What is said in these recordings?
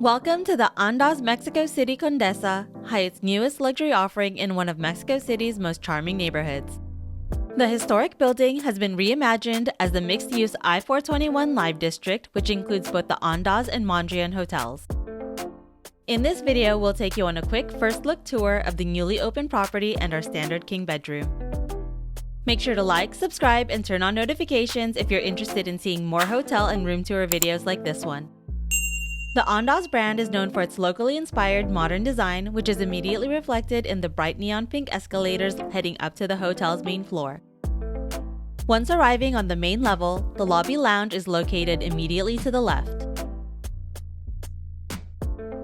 Welcome to the Andaz Mexico City Condesa, Hyatt's newest luxury offering in one of Mexico City's most charming neighborhoods. The historic building has been reimagined as the mixed-use I-421 Live District, which includes both the Andaz and Mondrian hotels. In this video, we'll take you on a quick first-look tour of the newly opened property and our standard king bedroom. Make sure to like, subscribe, and turn on notifications if you're interested in seeing more hotel and room tour videos like this one. The Andaz brand is known for its locally inspired modern design, which is immediately reflected in the bright neon pink escalators heading up to the hotel's main floor. Once arriving on the main level, the lobby lounge is located immediately to the left.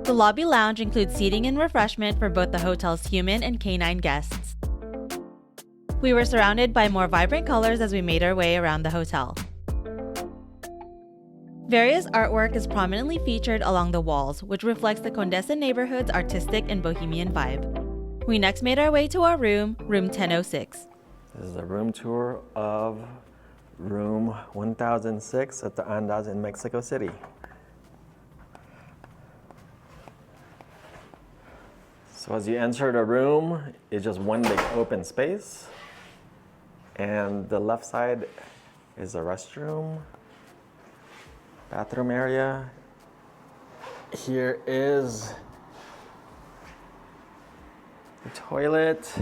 The lobby lounge includes seating and refreshment for both the hotel's human and canine guests. We were surrounded by more vibrant colors as we made our way around the hotel. Various artwork is prominently featured along the walls, which reflects the Condesa neighborhood's artistic and bohemian vibe. We next made our way to our room 1006. This is a room tour of room 1006 at the Andaz in Mexico City. So as you enter the room, it's just one big open space. And the left side is a restroom. Bathroom area. Here is the toilet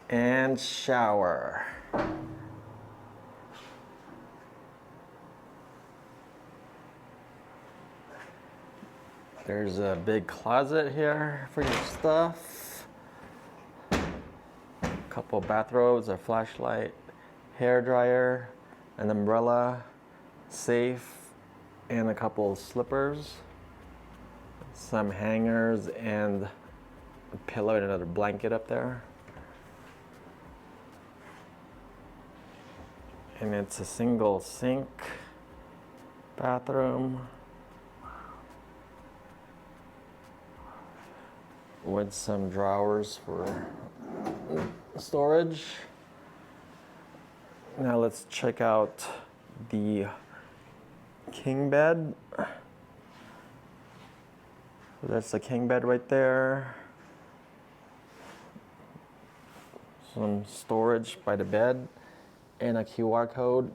and shower. There's a big closet here for your stuff. A couple bathrobes, a flashlight, hair dryer, an umbrella, safe, and a couple slippers, some hangers, and a pillow and another blanket up there. And it's a single sink bathroom with some drawers for storage. Now let's check out the king bed. So that's the king bed right there. Some storage by the bed and a QR code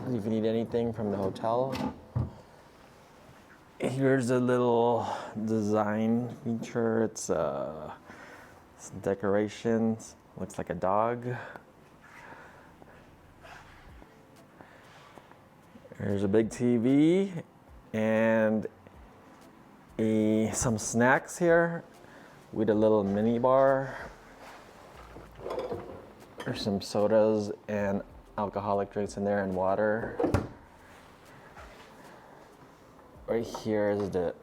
if you need anything from the hotel. Here's a little design feature. It's some decorations. Looks like a dog. There's a big TV and some snacks here with a little mini bar. There's some sodas and alcoholic drinks in there and water. Right here is the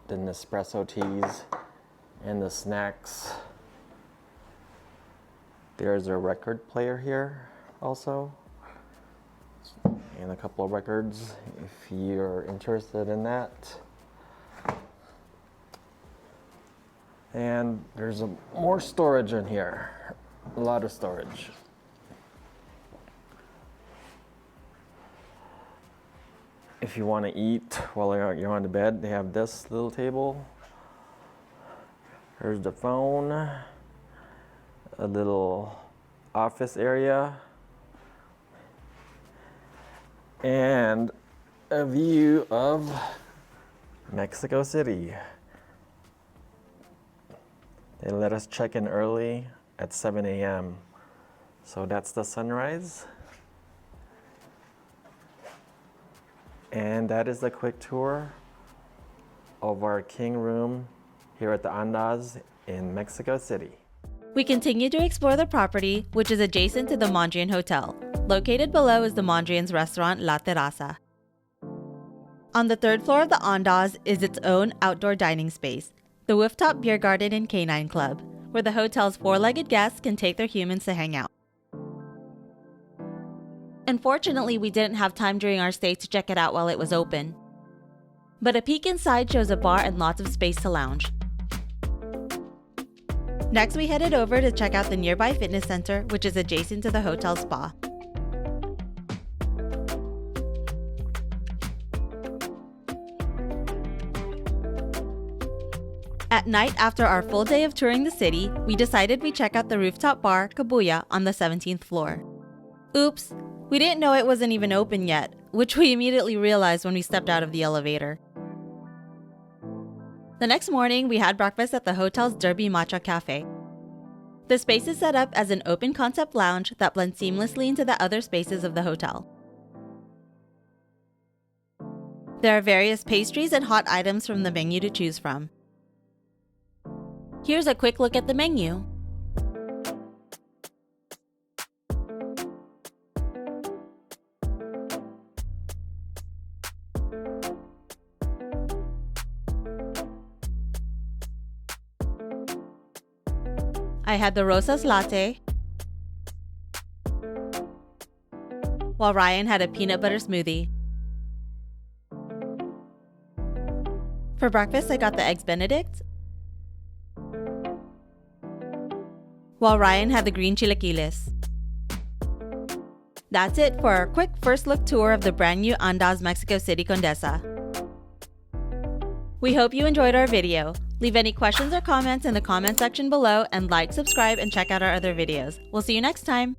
Nespresso teas and the snacks. There's a record player here also. And a couple of records if you're interested in that. And there's more storage in here, a lot of storage. If you want to eat while you're on the bed, they have this little table. There's the phone, a little office area, and a view of Mexico City. They let us check in early at 7 a.m. So that's the sunrise. And that is the quick tour of our king room here at the Andaz in Mexico City. We continue to explore the property, which is adjacent to the Mondrian Hotel. Located below is the Mondrian's restaurant La Terraza. On the third floor of the Andaz is its own outdoor dining space, the Rooftop Beer Garden and Canine Club, where the hotel's four-legged guests can take their humans to hang out. Unfortunately, we didn't have time during our stay to check it out while it was open. But a peek inside shows a bar and lots of space to lounge. Next, we headed over to check out the nearby fitness center, which is adjacent to the hotel spa. At night, after our full day of touring the city, we decided we'd check out the rooftop bar, Kabuya, on the 17th floor. Oops, we didn't know it wasn't even open yet, which we immediately realized when we stepped out of the elevator. The next morning, we had breakfast at the hotel's Derby Matcha Cafe. The space is set up as an open-concept lounge that blends seamlessly into the other spaces of the hotel. There are various pastries and hot items from the menu to choose from. Here's a quick look at the menu. I had the Rosas Latte, while Ryan had a peanut butter smoothie. For breakfast, I got the Eggs Benedict, while Ryan had the green chilaquiles. That's it for our quick first look tour of the brand new Andaz Mexico City Condesa. We hope you enjoyed our video. Leave any questions or comments in the comment section below and like, subscribe, and check out our other videos. We'll see you next time!